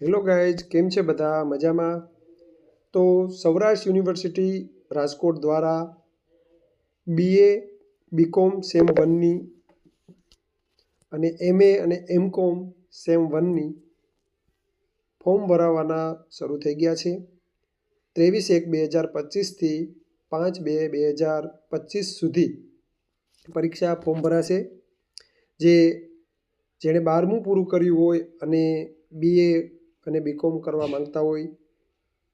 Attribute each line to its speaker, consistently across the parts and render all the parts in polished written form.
Speaker 1: Hello guys, કેમ છે બધા? મજામાં? તો સૌરાષ્ટ્ર યુનિવર્સિટી રાજકોટ દ્વારા BA બીકોમ સેમ 1ની અને MA અને MCOM સેમ 1ની ફોર્મ ભરાવાના શરૂ થઈ ગયા છે. 23/1/2025થી 5/2/2025 સુધી પરીક્ષા ફોર્મ ભરાશે. જેણે 12મું પૂરું કર્યું હોય અને BA અને બીકોમ કરવા માંગતા હોય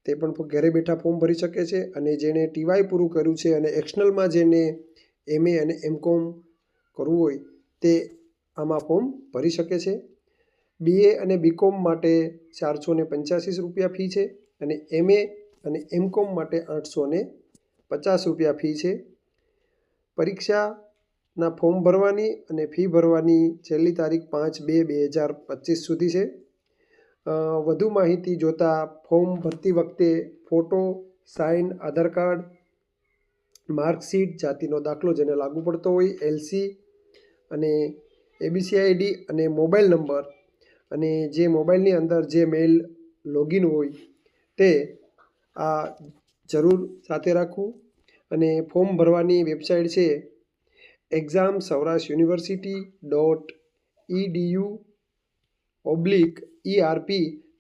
Speaker 1: તે પણ ઘરે બેઠા ફોર્મ ભરી શકે છે. અને જેણે TY પૂરું કર્યું છે અને એક્સટર્નલમાં જેને MA અને MCOM કરવું હોય તે આમાં ફોર્મ ભરી શકે છે. BA અને બીકોમ માટે 485 રૂપિયા ફી છે અને MA અને MCOM માટે 850 રૂપિયા ફી છે. પરીક્ષાના ફોર્મ ભરવાની અને ફી ભરવાની છેલ્લી તારીખ 5/2/2025 સુધી છે. વધુ માહિતી જોતા ફોર્મ ભરતી વખતે ફોટો, સાઇન, આધાર કાર્ડ, માર્કશીટ, જાતિનો દાખલો જેને લાગુ પડતો હોય, LC અને ABCID અને મોબાઈલ નંબર અને જે મોબાઈલની અંદર જે મેલ લોગિન હોય તે આ જરૂર સાથે રાખવું. અને ફોર્મ ભરવાની વેબસાઇટ છે examsaurashuniversity.edu/ERP.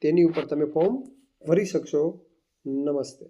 Speaker 1: તેની ઉપર તમે ફોર્મ ભરી શકશો. નમસ્તે.